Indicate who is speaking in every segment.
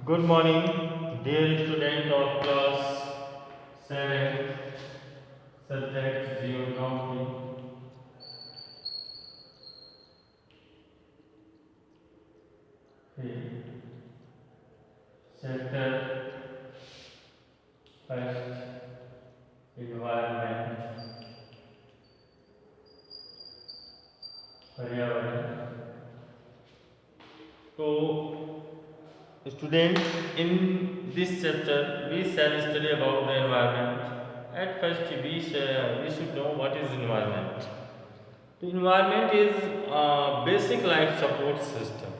Speaker 1: Good morning, dear student of class 7, subject geography. Okay. Chapter first, environment, पर्यावरण. So, student, in this chapter, we shall study about the environment. At first, we should know what is environment. तो environment is basic life support system.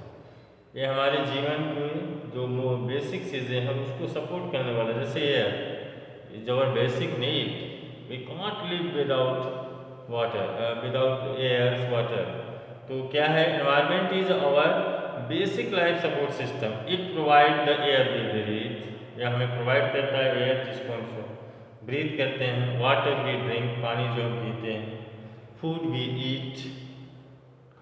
Speaker 1: ये हमारे जीवन में जो basic चीज़ें हैं उसको सपोर्ट करने वाला, जैसे air is our basic need. We can't live without water, without air water. तो क्या है, environment is our basic life support system. It provide the air we breathe, या हमें प्रोवाइड करता है एयर जिसको हम ब्रीथ करते हैं. वाटर वी ड्रिंक, पानी जो हम पीते हैं. फूड वी ईट,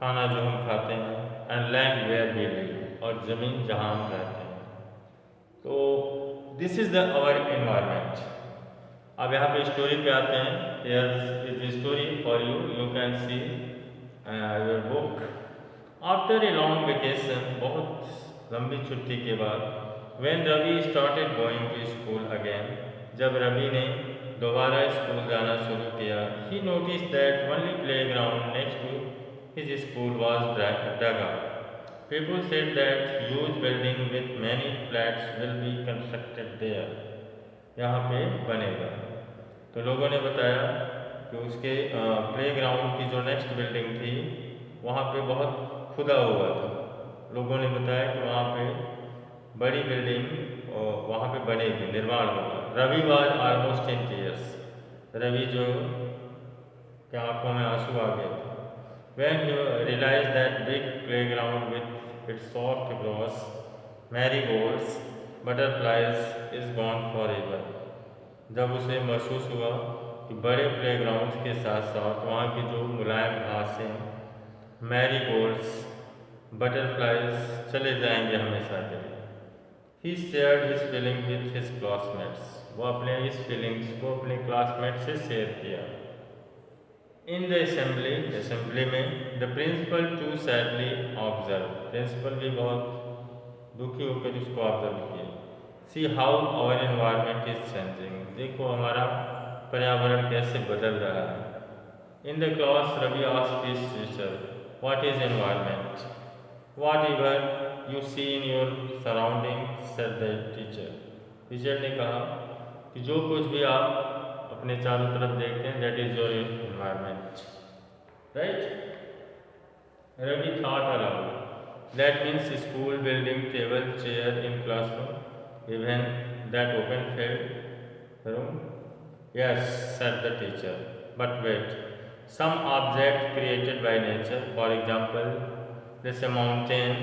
Speaker 1: खाना जो हम खाते हैं. And land where we live, और ज़मीन जहाँ हम रहते हैं. तो this is the our environment. अब यहाँ पे स्टोरी पे आते हैं. Here is story for you, you can see your book. After a long vacation, बहुत लंबी छुट्टी के बाद, when Ravi started going to school again, जब रवि ने दोबारा स्कूल जाना शुरू किया, he notice that only playground next to his school was dug up. People said that huge building with many flats will be constructed there. यहाँ पे बनेगा. तो लोगों ने बताया कि उसके प्ले ग्राउंड की जो नेक्स्ट बिल्डिंग थी वहाँ पे बहुत खुदा हुआ था. लोगों ने बताया कि वहाँ पे बड़ी बिल्डिंग वहाँ पे बनेगी, निर्माण होगा. Ravi was almost in tears. Ravi जो के आंखों में आंसू आ गए थे. When he realized that big playground with its soft grass, marigolds, butterflies is gone forever. जब उसे महसूस हुआ कि बड़े प्लेग्राउंड के साथ साथ वहाँ की जो मुलायम घासें, मैरीगोल्ड्स, बटरफ्लाइज चले जाएंगे हमेशा के लिए. He shared his feeling with his classmates. वो अपने इस फीलिंग्स को अपने क्लासमेट से शेयर किया. इन द असेंबली में the principal too sadly observe. Principal भी बहुत दुखी होकर इसको ऑब्जर्व किए. See how our environment is changing. देखो हमारा पर्यावरण कैसे बदल रहा है. In the class Ravi asked his teacher, what is environment. Whatever you see in your surrounding, said the teacher. Teacher ने कहा कि जो कुछ भी आप अपने चारों तरफ देखते हैं, that is your environment. Right. Ravi thought aloud. That means school building, table, chair in classroom, even that open field room. Yes, said the teacher, but wait, some object created by nature, for example, this a mountain,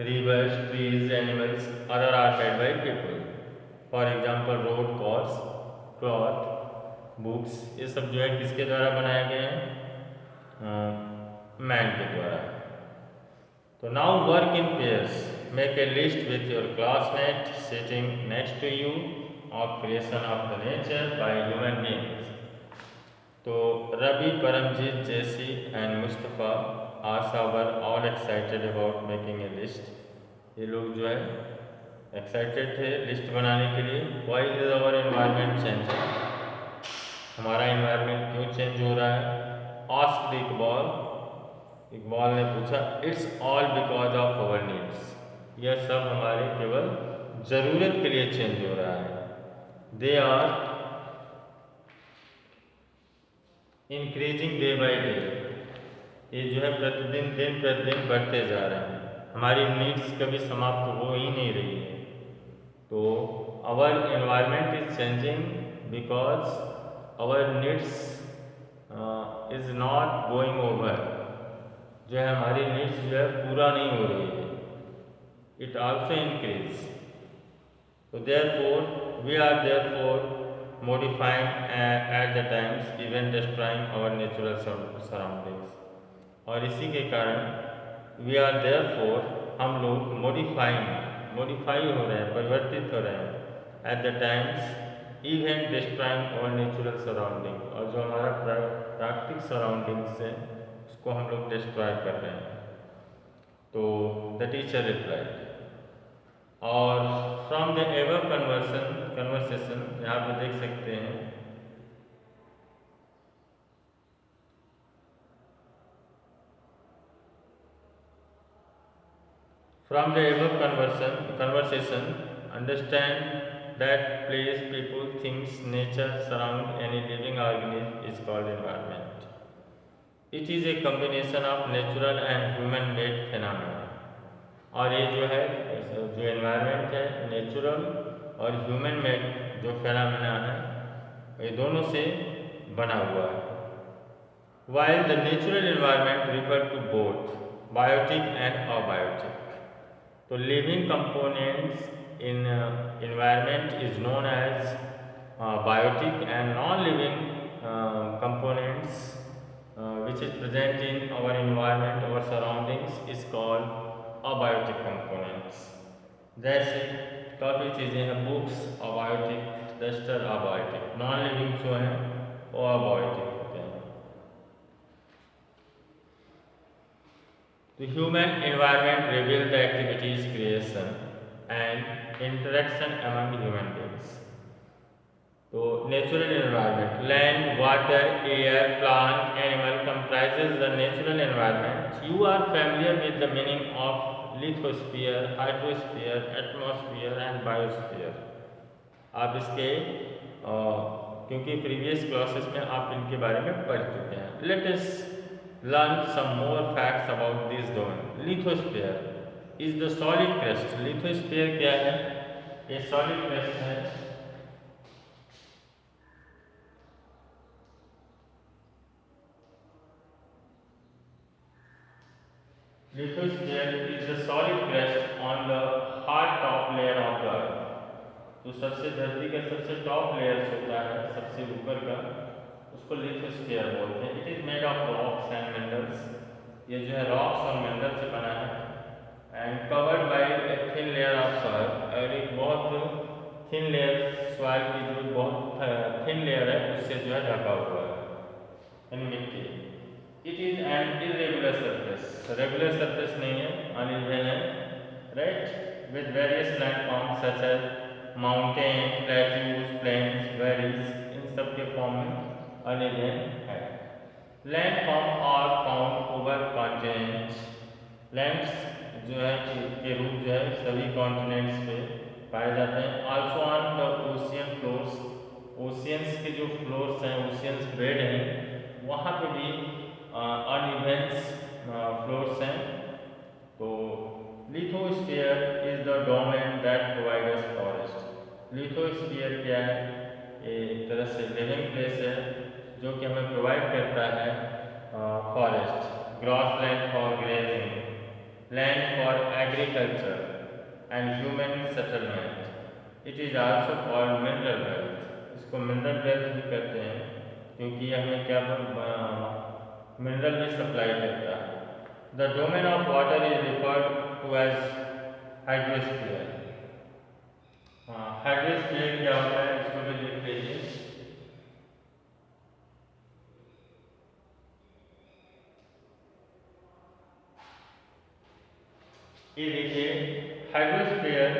Speaker 1: rivers, trees, animals, other are made by people. For example, road, cars, cloth, books, ये सब जो है किसके द्वारा बनाए गए हैं, man के द्वारा. तो now work in pairs. Make a list with your classmate sitting next to you of creation of the nature by human beings. तो Ravi, Paramjit, Jessie and Mustafa, Asha were all excited about making a list. ये लोग जो है excited थे list बनाने के लिए. Why is our environment changing. हमारा एनवायरनमेंट क्यों चेंज हो रहा है. आस्क्ड इकबाल. इकबाल ने पूछा. It's all because of our needs. यह सब हमारे केवल ज़रूरत के लिए चेंज हो रहा है. They are increasing day by day. ये जो है प्रतिदिन, दिन प्रतिदिन बढ़ते जा रहे हैं. हमारी नीड्स कभी समाप्त हो ही नहीं रही है. तो our environment is changing because our needs is not going over. जो है हमारी नीड्स जो है पूरा नहीं हो रही है. It also increase. तो therefore we are therefore modifying at the times, even destroying our natural surroundings. और इसी के कारण we are therefore, हम लोग modifying, मॉडिफाई हो रहे हैं, परिवर्तित हो रहे हैं at the times event destroying और नेचुरल सराउंडिंग, और जो हमारा प्राकृतिक सराउंडिंग्स है उसको हम लोग डिस्ट्रॉय कर रहे हैं। तो द टीचर रिप्लाइड, और फ्रॉम द एवर कन्वर्सेशन यहाँ पे देख सकते हैं from the above conversation, understand that place, people, things, nature surround any living organism is called environment. It is a combination of natural and human-made phenomena. और ये जो है जो एनवायरनमेंट है नेचुरल और ह्यूमन मेड जो फेनामिना है ये दोनों से बना हुआ है। While the natural environment refer to both biotic and abiotic. तो living components in environment is known as biotic, and non-living components which is present in our environment, our surroundings is called abiotic components. जैसे काफ़ी चीज़ें हैं, books abiotic, duster abiotic, non-living जो हैं वो abiotic होते हैं। The human environment reveals the activities, creation and interaction among human beings. So, natural environment, land, water, air, plant, animal comprises the natural environment. You are familiar with the meaning of lithosphere, hydrosphere, atmosphere and biosphere. आप इसके क्योंकि previous classes में आप इनके बारे में पढ़ चुके हैं। Let us learn some more facts about this domain. Lithosphere is the solid crust. Lithosphere क्या है? ये solid crust है। Lithosphere is the solid crust on the hard top layer of the earth. तो सबसे धरती का सबसे टॉप लेयर होता है, सबसे ऊपर का, उसको लिथोस्फीयर बोलते हैं। It is made of rocks and minerals, ये जो है रॉक्स और मिनरल से बना है। And covered by a thin layer of soil, और एक बहुत थिन लेयर सॉइल की जो बहुत थिन लेयर है उससे जो है ढका हुआ है मिट्टी। It is an irregular surface, regular surface नहीं है, अनइवन है, right, with various landforms such as mountain, plateaus, plains, valleys, इन सब के फॉर्म में अनइवन है। Landform are found over continents, lands जो है के रूप जो है सभी कॉन्टिनेंट्स पे पाए जाते हैं। Also on the ocean floors, oceans के जो फ्लोर्स हैं, ओशियंस बेड हैं, वहाँ पे भी अनइवेंस फ्लोर्स हैं। तो lithosphere is the domain that provides forest. Lithosphere क्या है? एक तरह से लिविंग प्लेस है जो कि हमें प्रोवाइड करता है forest, gross land for grazing, land for agriculture and human settlement. It is also called mineral wealth, इसको मिनरल वेल्थ भी कहते हैं क्योंकि हमें क्या मिनरल भी सप्लाई करता है। The domain of water is referred to as hydrosphere. Hydrosphere क्या होता है इसको भी लिख लीजिए। ये देखिए हाइड्रोस्फीयर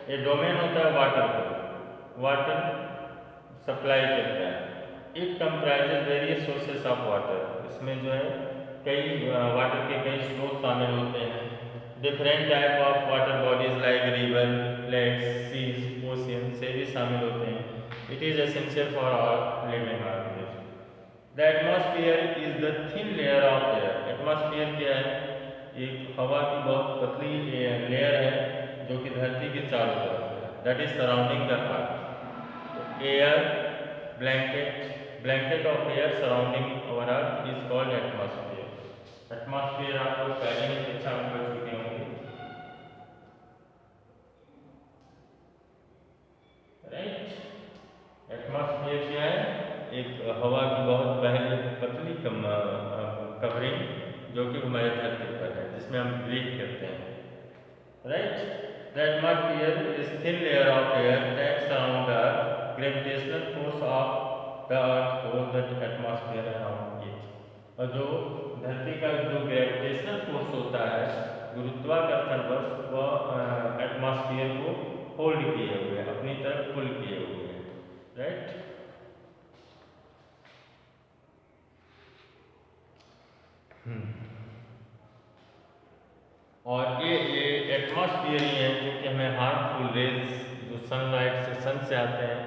Speaker 1: ये डोमेन होता है वाटर का, वाटर सप्लाई करता है। It comprises various sources of water, इसमें जो है कई वाटर के कई स्रोत शामिल होते हैं। Different type of water bodies like river, lakes, seas, ocean से भी शामिल होते हैं। It is essential for all living organism. The atmosphere is the thin layer of air. Atmosphere क्या है? एक हवा की बहुत पतली लेयर है जो कि धरती के चारों तरफ है, that is surrounding the earth. Air blanket of air surrounding our earth is called atmosphere. Atmosphere आप लोग पहले ही शिक्षा में पढ़ चुके होंगे, राइट। एटमॉस्फेयर क्या है? एक हवा की बहुत पहली पतली कवरिंग जो कि हमारे धरती पर है, जिसमें हम ब्रीथ करते हैं, right. The atmosphere is thin layer of air that surround the earth. Gravitational force of the earth holds the atmosphere around it. और जो धरती का जो ग्रेविटेशनल फोर्स होता है, गुरुत्वाकर्षण बल, वह एटमॉस्फेयर को होल्ड किए हुए है, अपनी तरफ पुल किए हुए है, राइट। और ये एटमॉस्फेयर ही है जो कि हमें हार्मफुल रेज जो सनलाइट से सन से आते हैं,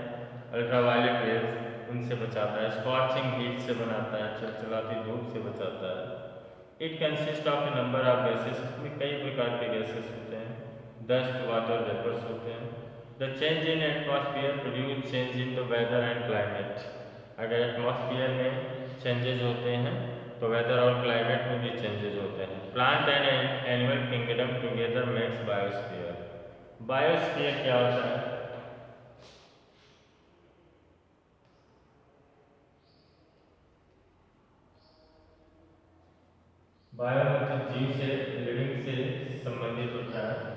Speaker 1: अल्ट्रावायलेट रेज, उनसे बचाता है, स्कॉचिंग हीट से बनाता है, चिलचिलाती धूप से बचाता है। It consist of A number of gases, इसमें कई प्रकार के गैसेस होते हैं, डस्ट, वाटर, वेपर्स होते हैं। The change in atmosphere produce change in the weather and climate. अगर एटमॉस्फेयर में चेंजेस होते हैं तो वेदर और क्लाइमेट में भी चेंजेस होते हैं। Plant and animal kingdom together makes biosphere. Biosphere क्या होता है? बायो मतलब जीव से, लिविंग से संबंधित होता है।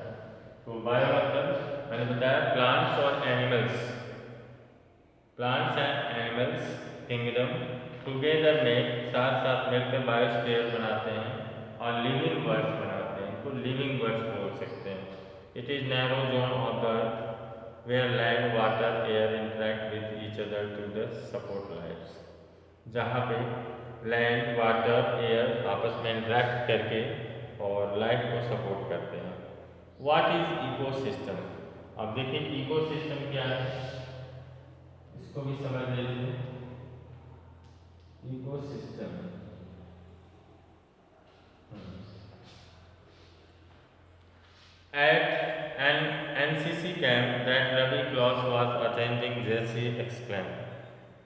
Speaker 1: तो बायो मतलब मैंने बताया प्लांट्स और animals, plants and animals kingdom together में साथ साथ मिलकर बायोस्फीयर बनाते हैं और लिविंग वर्ड्स बनाते हैं, तो लिविंग वर्ड्स बोल सकते हैं। It is narrow zone of the earth where land, water, air interact with each other to the support life. जहाँ पे लैंड, वाटर, एयर आपस में इंटरेक्ट करके और लाइफ को सपोर्ट करते हैं। What is ecosystem? अब देखिए इकोसिस्टम क्या है, इसको भी समझ लीजिए। Ecosystem at an NCC camp that Ravi Claus was attending, Jesse exclaimed,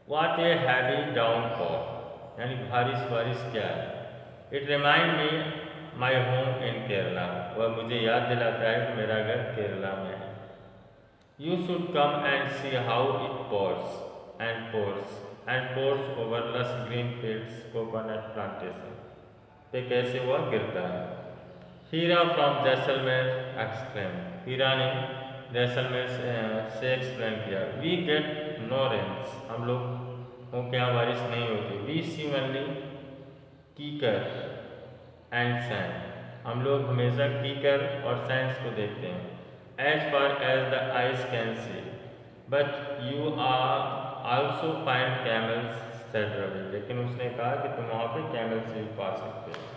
Speaker 1: "What a heavy downpour!" यानी बारिश बारिश क्या है? It remind me my home in Kerala. वह मुझे याद दिलाता है कि मेरा घर केरला में है। You should come and see how it pours and pours and pours over lush green fields, coconut plantation पे कैसे वह गिरता है। हीरा फ्रॉम जैसलमेर एक्सप्लेन, हीरा ने जैसलमेर से एक्सप्लेन किया। वी गेट नो रेन्स, हम लोग को क्या बारिश नहीं होती। We see only kikar and sand, हम लोग हमेशा कीकर और सैंड्स को देखते हैं। As far as the eyes can see, but you are also find camels, said Ravi, लेकिन उसने कहा कि तुम वहाँ पे कैमल से भी पा सकते हो।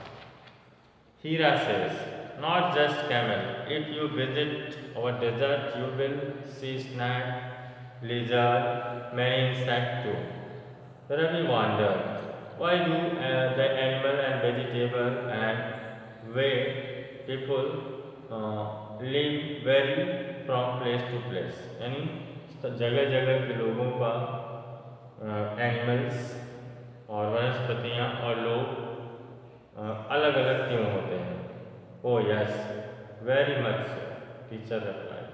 Speaker 1: Hira says, not just camel. If you visit our desert, you will see snake, lizard, many insects too. Ravi wondered, why do the animal and vegetable and way people live vary from place to place? यानी जगह जगह के लोगों का animals और वनस्पतियाँ और लोग अलग अलग क्यों होते हैं? ओ yes, very much so, teacher replied.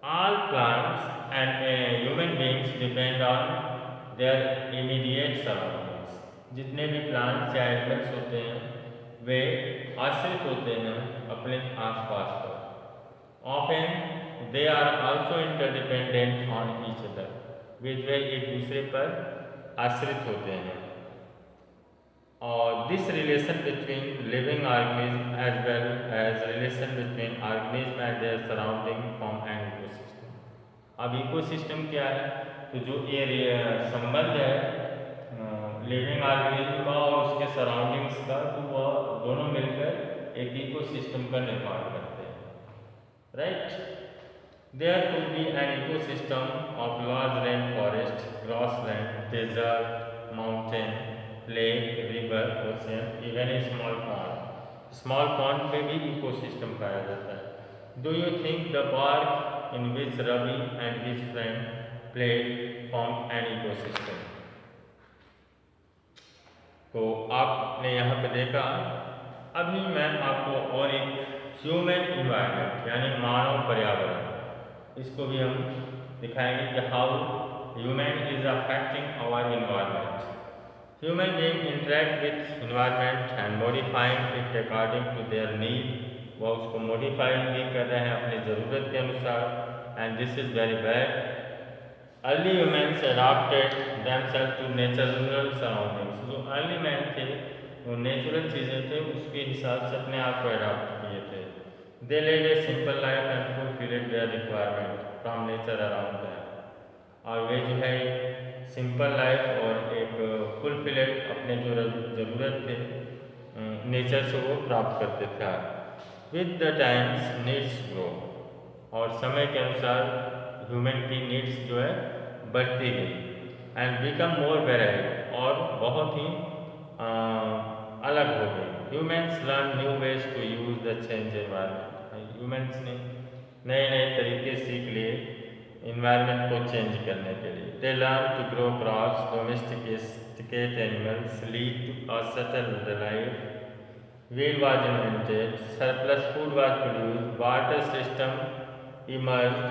Speaker 1: All plants and human beings depend on their immediate surroundings. जितने भी प्लांट्स या एनिमल्स होते हैं वे आश्रित होते हैं अपने आसपास पर। Often they are also interdependent on each other, वे एक दूसरे पर आश्रित होते हैं। और this relation between living organism as well as relation between organism and their surrounding form an ecosystem. अब इकोसिस्टम क्या है? तो जो ये संबंध है लिविंग ऑर्गेनिज्म का और उसके सराउंडिंग्स का, तो वह दोनों मिलकर एक इकोसिस्टम का निर्माण करते हैं, right. There could be an ecosystem of large rain forest, grassland, desert, mountain, lake, river, ocean, even a small pond. Small pond में भी इकोसिस्टम पाया जाता है। Do you think the park in which Ravi and his friend played form an ecosystem? तो आपने यहाँ पे देखा, अभी मैं आपको और एक ह्यूमन इन्वायरमेंट यानी मानव पर्यावरण, इसको भी हम दिखाएंगे कि how human is affecting our environment. Human beings interact with environment and modifying it according to their need वह उसको मॉडिफाई भी कर रहे हैं अपनी ज़रूरत के अनुसार, and this is very bad. Early humans adopted themselves to natural surroundings. जो अर्ली मैन थे वो नेचुरल चीज़ें थे उसके हिसाब से अपने आप को अडॉप्ट किए थे. They led a simple life and fulfilled their requirement from nature around them. और वे जो है सिंपल लाइफ और एक फुलफिल्ड अपने जो ज़रूरत थे नेचर से वो प्राप्त करते थे. With the times needs grow. और समय के अनुसार ह्यूमन की नीड्स जो है बढ़ती गई, एंड बिकम मोर वेराइड, और बहुत ही अलग हो गई. Humans learn new ways to use the change environment. Humans ने नए नए तरीके सीख लिए इन्वायरमेंट को चेंज करने के लिए. They learn to grow crops, domesticate animals, lead to a settled life. Wheel was invented, surplus food was produced, water system emerged,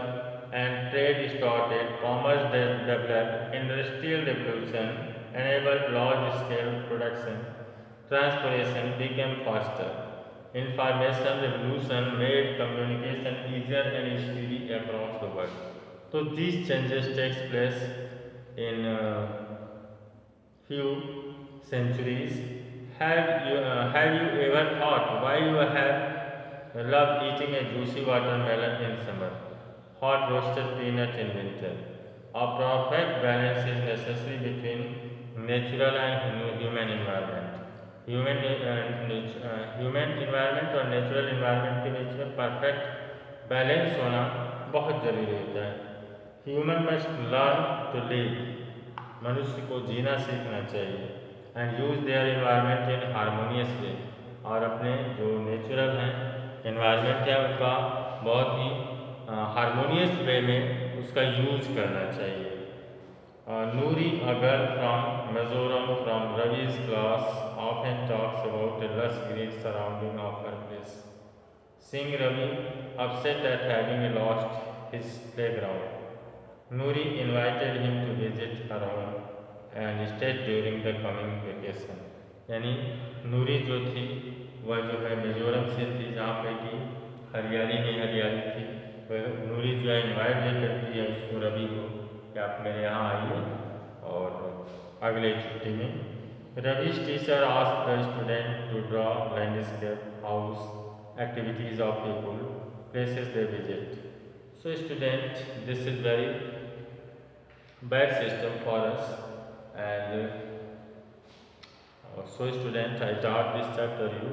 Speaker 1: and trade started. Commerce developed, industrial revolution enabled large-scale production. Transportation became faster. Information revolution made communication easier and speedy across the world. So these changes takes place in few centuries. Have you ever thought why you have loved eating a juicy watermelon in summer, hot roasted peanut in winter? A perfect balance is necessary between natural and human environment. Human environment और natural environment के बीच में perfect balance होना बहुत ज़रूरी होता है. Human must learn to live. मनुष्य को जीना सीखना चाहिए, and use their environment in harmonious way. और अपने जो नेचुरल हैं इन्वायरमेंट है उनका बहुत ही हारमोनियस वे में उसका यूज करना चाहिए. Noori, a girl from Mizoram from Ravi's class, often talks about the lush green surrounding of her place. Seeing Ravi upset at having lost his playground, Noori invited him to visit her home and stayed during the coming vacation. यानी नूरी जो थी वह जो है मिजोरम से थी जहाँ पे कि हरियाली में हरियाली थी. वह नूरी जो है इन्वाइट भी करती है उसको रवि को कि आप मेरे यहाँ आइए और अगले छुट्टी में. रवि's teacher asked the student to draw landscape, house, activities of people, places they visit. So student, this is very bad system for us, and so student, I taught this chapter you